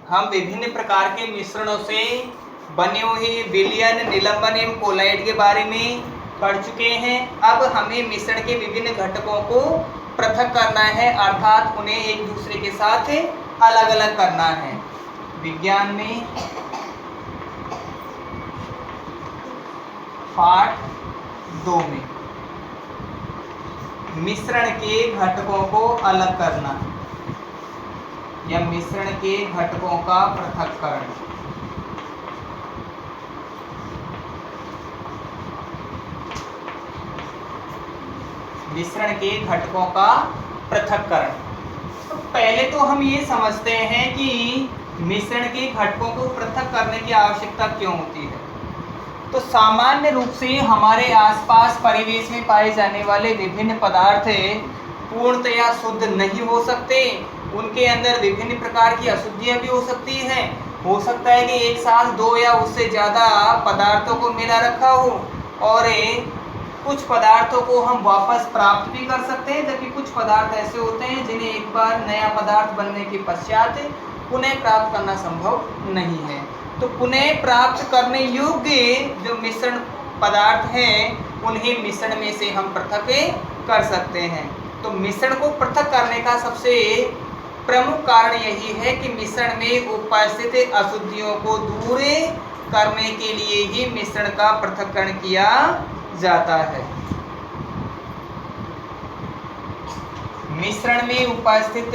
हम विभिन्न प्रकार के मिश्रणों से बने हुए विलयन, निलंबन एवं कोलाइड के बारे में पढ़ चुके हैं। अब हमें मिश्रण के विभिन्न घटकों को पृथक करना है, अर्थात उन्हें एक दूसरे के साथ अलग अलग करना है। विज्ञान में पाठ 2 में मिश्रण के घटकों को अलग करना या मिश्रण के घटकों का पृथक्करण। मिश्रण के घटकों का पृथक्करण। तो पहले तो हम ये समझते हैं कि मिश्रण के घटकों को पृथक करने की आवश्यकता क्यों होती है। तो सामान्य रूप से हमारे आसपास परिवेश में पाए जाने वाले विभिन्न पदार्थ पूर्णतया शुद्ध नहीं हो सकते। उनके अंदर विभिन्न प्रकार की अशुद्धियां भी हो सकती हैं। हो सकता है कि एक साथ 2 या उससे ज़्यादा पदार्थों को मिला रखा हो और कुछ पदार्थों को हम वापस प्राप्त भी कर सकते हैं, जबकि कुछ पदार्थ ऐसे होते हैं जिन्हें एक बार नया पदार्थ बनने के पश्चात पुनः प्राप्त करना संभव नहीं है। तो पुनः प्राप्त करने योग्य जो मिश्रण पदार्थ हैं उन्हें मिश्रण में से हम पृथक कर सकते हैं। तो मिश्रण को पृथक करने का सबसे प्रमुख कारण यही है कि मिश्रण में उपस्थित अशुद्धियों को दूर करने के लिए ही मिश्रण का पृथक्करण किया जाता है। मिश्रण में उपस्थित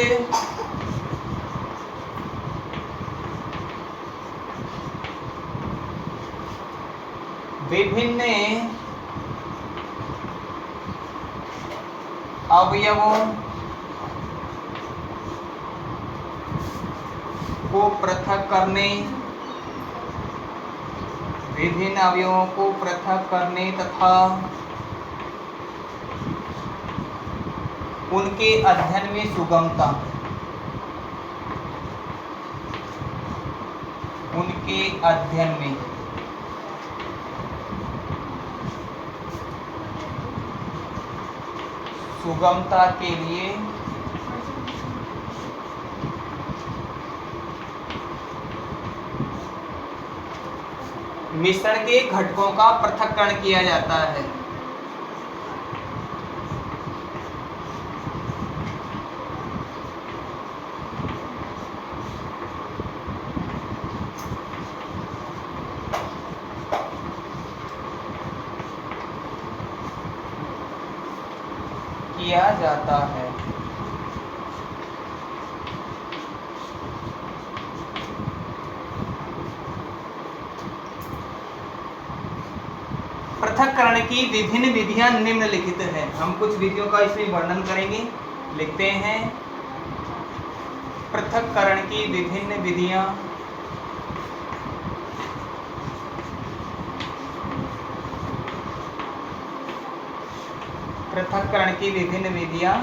विभिन्न अवयवों को पृथक करने, विभिन्न अवयवों को पृथक करने तथा उनके अध्ययन में सुगमता, उनके अध्ययन में सुगमता के लिए मिश्रण के घटकों का पृथक्करण किया जाता है। किया जाता है। पृथक्करण की विभिन्न विधियां निम्नलिखित हैं। हम कुछ विधियों का इसमें वर्णन करेंगे। लिखते हैं पृथक्करण की विभिन्न विधियां पृथक्करण की विभिन्न विधियां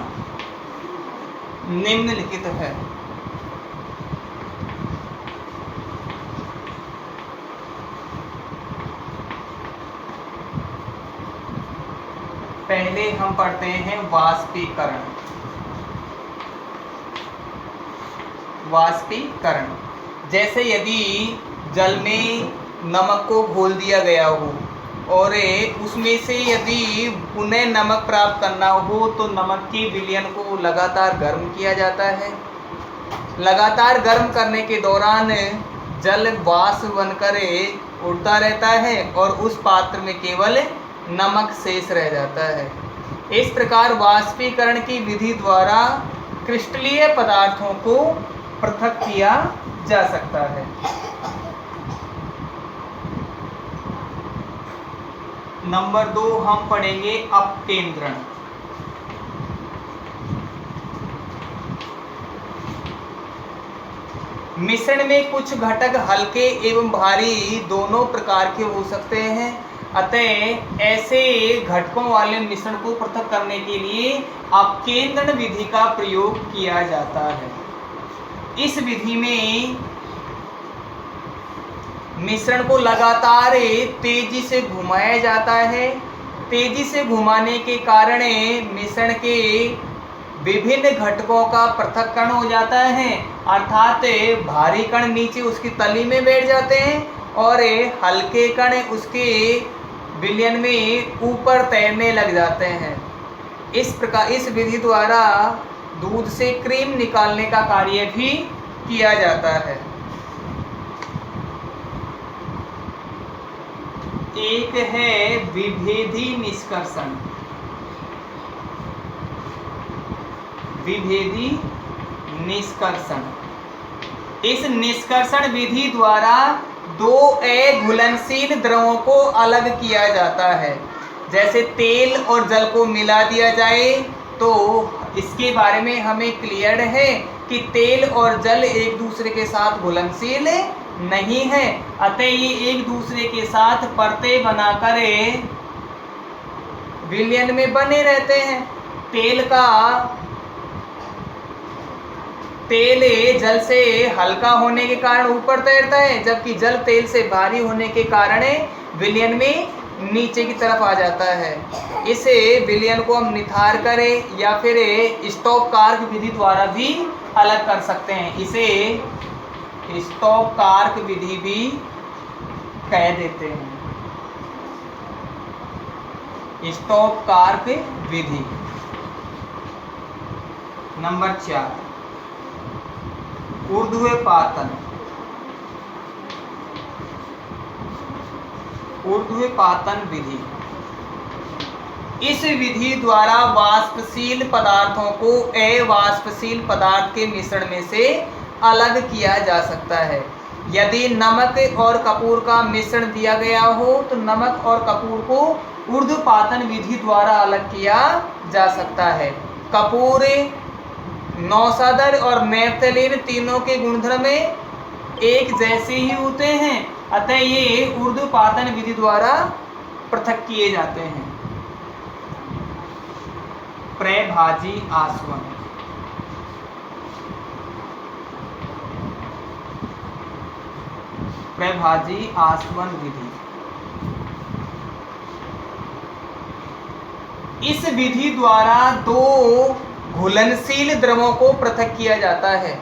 निम्नलिखित है। पहले हम पढ़ते हैं वाष्पीकरण। वाष्पीकरण जैसे यदि जल में नमक को घोल दिया गया हो और उसमें से यदि पुनः नमक प्राप्त करना हो तो नमक की विलयन को लगातार गर्म किया जाता है। लगातार गर्म करने के दौरान जल वाष्प बनकर उड़ता रहता है और उस पात्र में केवल नमक शेष रह जाता है। इस प्रकार वाष्पीकरण की विधि द्वारा क्रिस्टलीय पदार्थों को पृथक किया जा सकता है। नंबर 2 हम पढ़ेंगे अपकेंद्रण। मिश्रण में कुछ घटक हल्के एवं भारी दोनों प्रकार के हो सकते हैं, अतः ऐसे घटकों वाले मिश्रण को पृथक करने के लिए अपकेंद्रण विधि का प्रयोग किया जाता है। इस विधि में मिश्रण को लगातार तेजी से घुमाया जाता है। तेजी से घुमाने के कारण मिश्रण के विभिन्न घटकों का पृथक्करण हो जाता है, अर्थात भारी कण नीचे उसकी तली में बैठ जाते हैं और हल्के कण उसके विलयन में ऊपर तैरने लग जाते हैं। इस प्रकार इस विधि द्वारा दूध से क्रीम निकालने का कार्य भी किया जाता है। एक है विभेदी निष्कर्षण। विभेदी निष्कर्षण, इस निष्कर्षण विधि द्वारा दो अघुलनशील द्रवों को अलग किया जाता है। जैसे तेल और जल को मिला दिया जाए तो इसके बारे में हमें क्लियर है कि तेल और जल एक दूसरे के साथ घुलनशील नहीं है, अतः ये एक दूसरे के साथ परतें बनाकर विलयन में बने रहते हैं। तेल जल से हल्का होने के कारण ऊपर तैरता है, जबकि जल तेल से भारी होने के कारण विलयन में नीचे की तरफ आ जाता है। इसे विलयन को हम निथार करें या फिर स्टॉप कार्क विधि द्वारा भी अलग कर सकते हैं। इसे स्टॉप कार्क विधि भी कह देते हैं। स्टॉप कार्क विधि। नंबर 4, ऊर्ध्वपातन। ऊर्ध्वपातन विधि। इस विधि द्वारा वाष्पशील पदार्थों को अवाष्पशील पदार्थ के मिश्रण में से अलग किया जा सकता है। यदि नमक और कपूर का मिश्रण दिया गया हो तो नमक और कपूर को ऊर्ध्वपातन विधि द्वारा अलग किया जा सकता है। कपूर, नौशादर और नैप्थलीन तीनों के गुणधर्म एक जैसे ही होते हैं, अतः ये ऊर्ध्वपातन विधि द्वारा पृथक किए जाते हैं। प्रभाजी आसवन। प्रभाजी आसवन विधि। इस विधि द्वारा दो घुलनशील द्रवों को पृथक किया जाता है।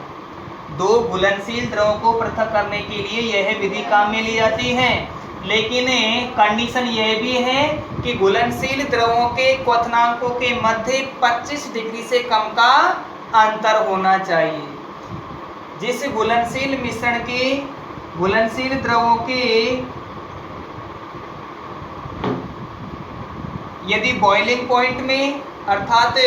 दो घुलनशील द्रवों को पृथक करने के लिए यह विधि काम में ली जाती है, लेकिन कंडीशन यह भी है कि घुलनशील द्रवों के क्वथनांकों के मध्य 25 डिग्री से कम का अंतर होना चाहिए। जिस घुलनशील मिश्रण के घुलनशील द्रवों के यदि बॉइलिंग पॉइंट में अर्थात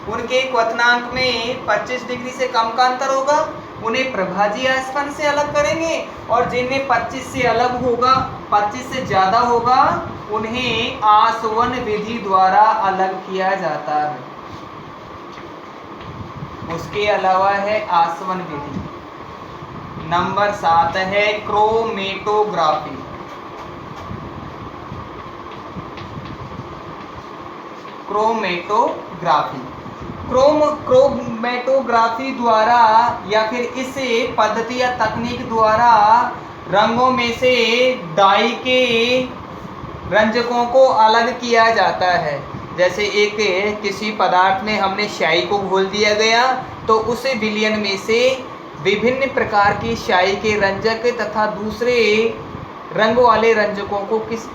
उनके क्वथनांक में 25 डिग्री से कम का अंतर होगा, उन्हें प्रभाजी आसवन से अलग करेंगे, और जिनमें 25 से अलग होगा, 25 से ज़्यादा होगा, उन्हें आसवन विधि द्वारा अलग किया जाता है। उसके अलावा है आसवन विधि। नंबर 7 है क्रोमेटोग्राफी। क्रोमेटोग्राफी। क्रोमेटोग्राफी द्वारा या फिर इस पद्धति या तकनीक द्वारा रंगों में से डाई के रंजकों को अलग किया जाता है। जैसे एक किसी पदार्थ में हमने स्याही को घोल दिया गया तो उस विलयन में से विभिन्न प्रकार की स्याही के रंजक तथा दूसरे रंग वाले रंजकों को इस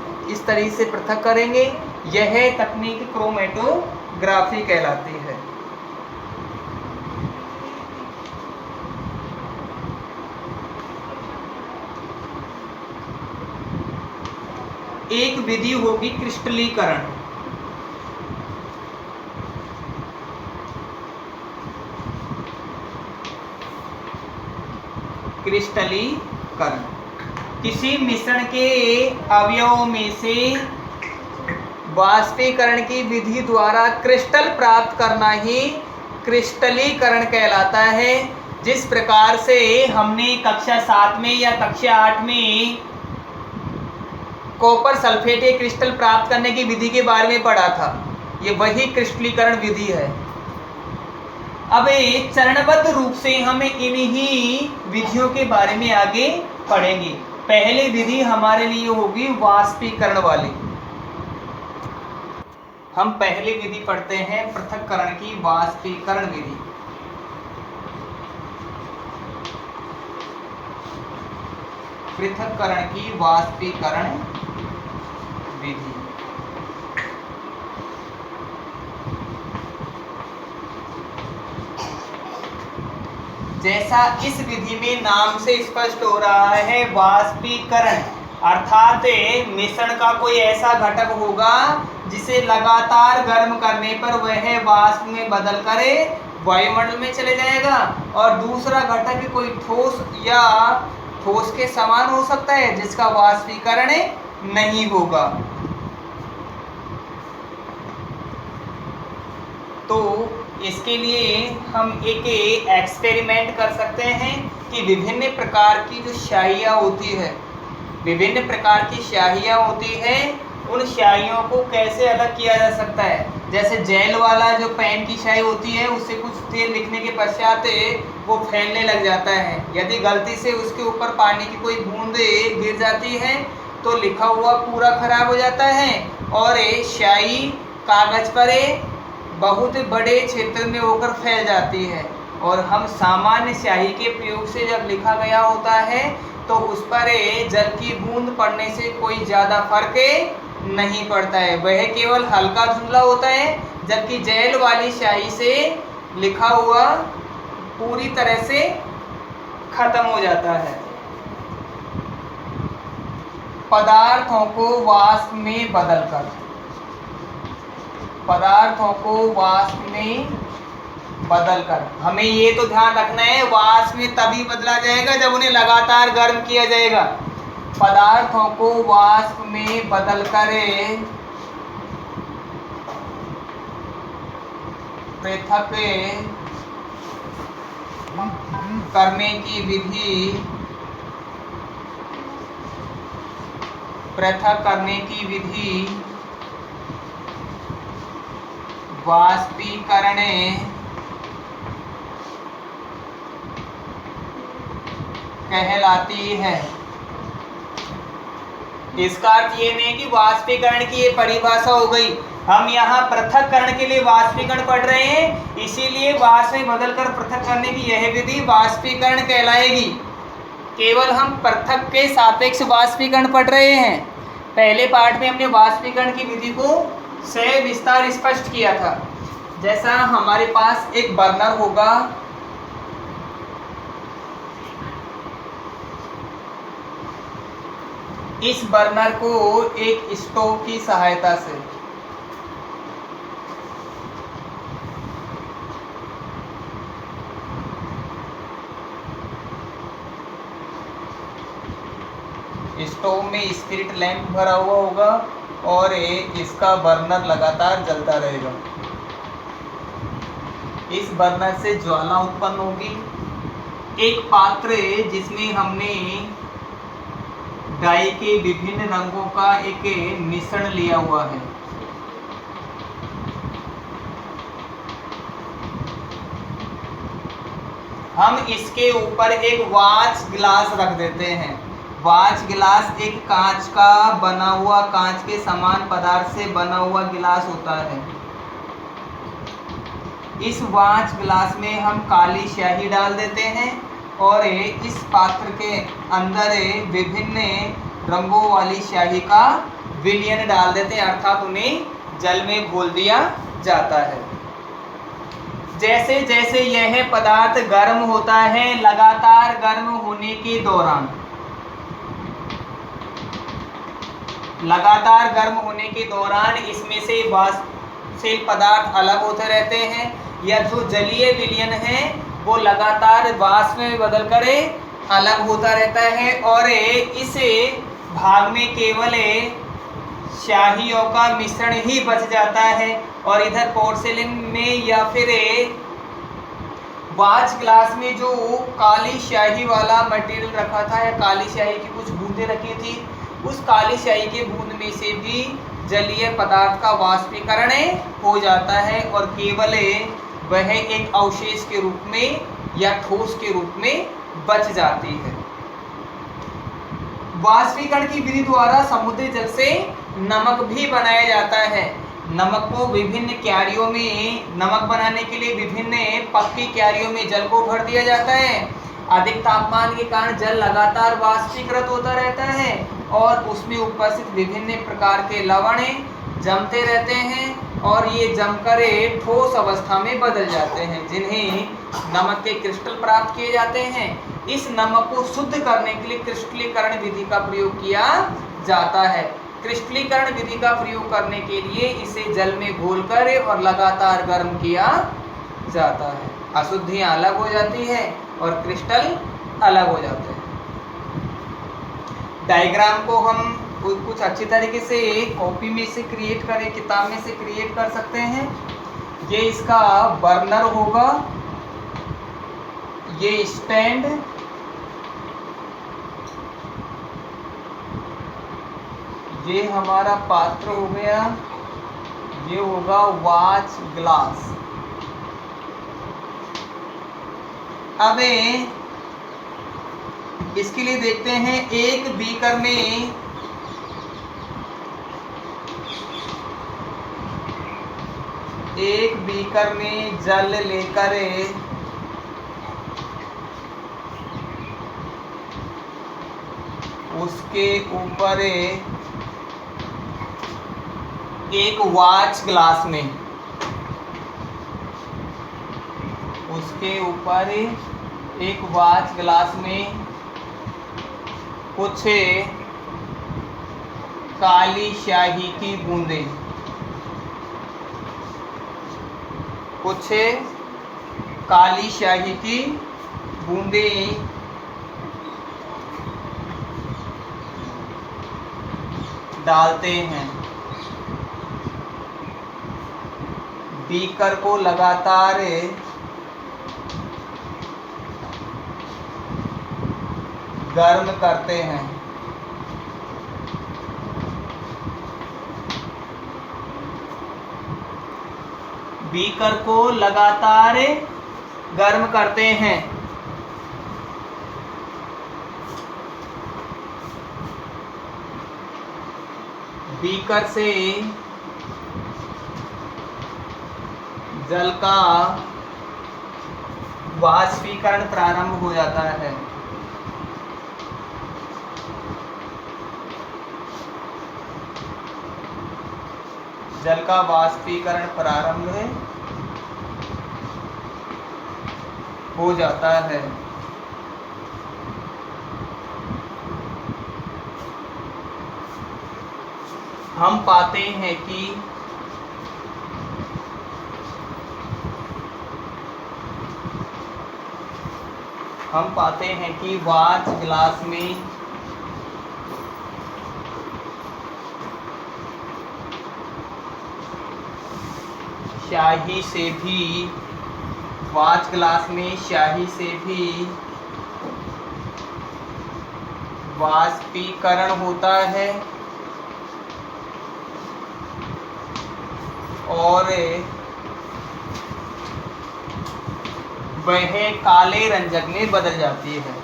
तरीके से पृथक करेंगे, यह तकनीक क्रोमेटोग्राफी कहलाती है। एक विधि होगी क्रिस्टलीकरण। क्रिस्टलीकरण किसी मिश्रण के अवयवों में से वाष्पीकरण की विधि द्वारा क्रिस्टल प्राप्त करना ही क्रिस्टलीकरण कहलाता है। जिस प्रकार से हमने कक्षा 7 में या कक्षा 8 में कॉपर सल्फेट के क्रिस्टल प्राप्त करने की विधि के बारे में पढ़ा था, ये वही क्रिस्टलीकरण विधि है। अब चरणबद्ध रूप से हम इन्हीं विधियों के बारे में आगे पढ़ेंगे। पहली विधि हमारे लिए होगी वाष्पीकरण वाली। हम पहली विधि पढ़ते हैं पृथक्करण की वाष्पीकरण विधि। पृथक्करण की वाष्पीकरण विधि। जैसा इस विधि में नाम से स्पष्ट हो रहा है, वाष्पीकरण अर्थात मिश्रण का कोई ऐसा घटक होगा जिसे लगातार गर्म करने पर वह वाष्प में बदल कर वायुमंडल में चले जाएगा, और दूसरा घटक कोई ठोस या ठोस के समान हो सकता है जिसका वाष्पीकरण नहीं होगा। तो इसके लिए हम एक एक्सपेरिमेंट कर सकते हैं कि विभिन्न प्रकार की जो स्याहियाँ होती है, विभिन्न प्रकार की स्याहियाँ होती हैं, उन स्याहियों को कैसे अलग किया जा सकता है। जैसे जेल वाला जो पेन की स्याही होती है, उससे कुछ तेल लिखने के पश्चात वो फैलने लग जाता है। यदि गलती से उसके ऊपर पानी की कोई बूंद गिर जाती है तो लिखा हुआ पूरा खराब हो जाता है, और स्याही कागज पर बहुत बड़े क्षेत्र में होकर फैल जाती है। और हम सामान्य स्याही के प्रयोग से जब लिखा गया होता है तो उस पर जल की बूंद पड़ने से कोई ज़्यादा फर्क नहीं पड़ता है, वह केवल हल्का धुंधला होता है। जबकि जेल वाली स्याही से लिखा हुआ पूरी तरह से खत्म हो जाता है। पदार्थों को वाष्प में बदलकर, पदार्थों को वाष्प में बदलकर, हमें ये तो ध्यान रखना है वाष्प में तभी बदला जाएगा जब उन्हें लगातार गर्म किया जाएगा। पदार्थों को वाष्प में बदलकर पृथक करने की विधि, पृथक करने की विधि वाष्पीकरण कहलाती है। इसका अर्थ ये नहीं कि वाष्पीकरण की ये परिभाषा हो गई, हम यहाँ पृथक्करण के लिए वाष्पीकरण पढ़ रहे हैं, इसीलिए वाष्प में बदलकर पृथक करने की यह विधि वाष्पीकरण कहलाएगी। केवल हम पृथक के सापेक्ष वाष्पीकरण पढ़ रहे हैं। पहले पार्ट में हमने वाष्पीकरण की विधि को से विस्तार स्पष्ट किया था। जैसा हमारे पास एक बर्नर होगा, इस बर्नर को एक स्टोव की सहायता से स्टोव में स्पिरिट लैंप भरा हुआ होगा और इसका बर्नर लगातार जलता रहेगा। इस बर्नर से ज्वाला उत्पन्न होगी। एक पात्र जिसमें हमने डाई के विभिन्न रंगों का एक मिश्रण लिया हुआ है, हम इसके ऊपर एक वाच गिलास रख देते हैं। वाच गिलास एक कांच का बना हुआ, कांच के समान पदार्थ से बना हुआ गिलास होता है। इस वाच गिलास में हम काली स्याही डाल देते हैं और इस पात्र के अंदर विभिन्न रंगों वाली स्याही का विलयन डाल देते हैं, अर्थात उन्हें जल में घोल दिया जाता है। जैसे जैसे यह पदार्थ गर्म होता है, लगातार गर्म होने के दौरान, लगातार गर्म होने के दौरान इसमें से वाष्पशील पदार्थ अलग होते रहते हैं, या जो जलीय विलयन है वो लगातार वाष्प में बदल कर अलग होता रहता है, और इस भाग में केवल स्याहियों का मिश्रण ही बच जाता है। और इधर पोर्सिलेन में या फिर वाच ग्लास में जो काली स्याही वाला मटेरियल रखा था या काली स्याही की कुछ बूंदें रखी थी, उस काली स्याही के बूंद में से भी जलीय पदार्थ का वाष्पीकरण हो जाता है और केवल वह एक अवशेष के रूप में या ठोस के रूप में बच जाती है। वाष्पीकरण की विधि द्वारा समुद्री जल से नमक भी बनाया जाता है। नमक को विभिन्न क्यारियों में, नमक बनाने के लिए विभिन्न पक्की क्यारियों में जल को भर दिया जाता है। अधिक तापमान के कारण जल लगातार वाष्पीकृत होता रहता है और उसमें उपस्थित विभिन्न प्रकार के लवण जमते रहते हैं और ये जमकर ठोस अवस्था में बदल जाते हैं, जिन्हें नमक के क्रिस्टल प्राप्त किए जाते हैं। इस नमक को शुद्ध करने के लिए क्रिस्टलीकरण विधि का प्रयोग किया जाता है। क्रिस्टलीकरण विधि का प्रयोग करने के लिए इसे जल में घोलकर और लगातार गर्म किया जाता है। अशुद्धियां अलग हो जाती है और क्रिस्टल अलग हो जाते हैं। डायग्राम को हम कुछ अच्छी तरीके से कॉपी में से क्रिएट करें, किताब में से क्रिएट कर सकते हैं। ये इसका बर्नर होगा, ये स्टैंड, ये हमारा पात्र हो गया, ये होगा वॉच ग्लास। अब इसके लिए देखते हैं, एक बीकर में जल लेकर उसके ऊपर एक वॉच ग्लास में, उसके ऊपर एक वॉच ग्लास में कुछ काली स्याही की बूंदें, कुछ काली स्याही की बूंदें डालते हैं। बीकर को लगातार गर्म करते हैं। बीकर को लगातार गर्म करते हैं। बीकर से जल का वाष्पीकरण प्रारंभ हो जाता है। जल का वाष्पीकरण प्रारंभ हो जाता है। हम पाते हैं कि वॉच ग्लास में स्याही से भी, वॉच ग्लास में स्याही से भी वाष्पीकरण होता है और वह काले रंजक में बदल जाती है।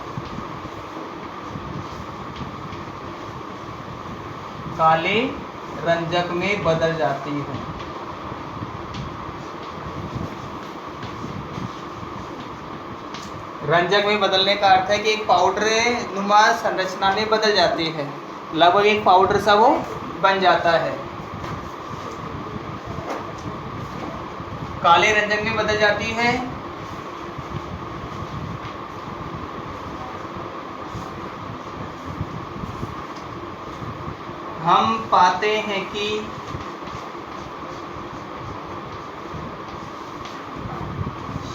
काले रंजक में बदल जाती है। रंजक में बदलने का अर्थ है कि एक पाउडर नुमा संरचना में बदल जाती है, लगभग एक पाउडर सा वो बन जाता है। काले रंजक में बदल जाती है। हम पाते हैं कि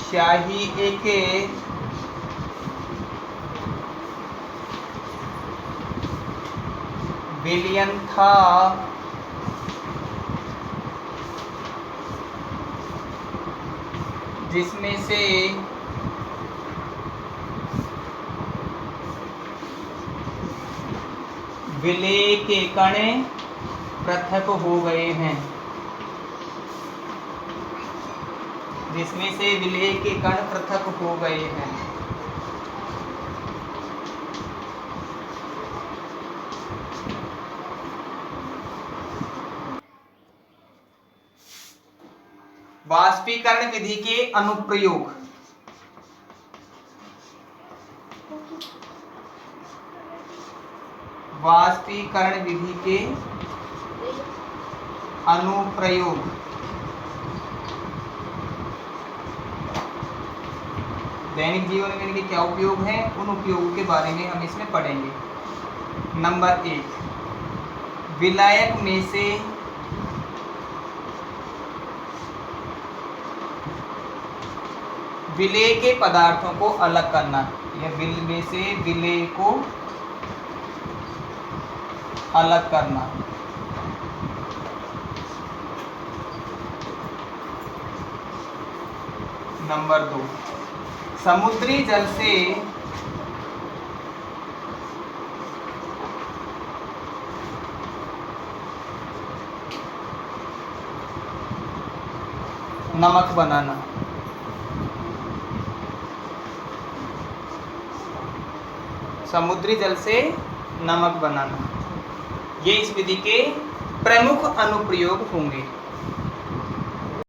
स्याही एक विलयन था जिसमें से विलेय के कण पृथक हो गए हैं, जिसमें से विलेय के कण पृथक हो गए हैं। वाष्पीकरण विधि के अनुप्रयोग। वाष्पीकरण विधि के अनुप्रयोग। दैनिक जीवन में इनके क्या उपयोग हैं, उन उपयोगों के बारे में हम इसमें पढ़ेंगे। नंबर 1, विलायक में से विलेय के पदार्थों को अलग करना। यह विल में से विलेय को अलग करना। नंबर 2, समुद्री जल से नमक बनाना। समुद्री जल से नमक बनाना, ये इस विधि के प्रमुख अनुप्रयोग होंगे।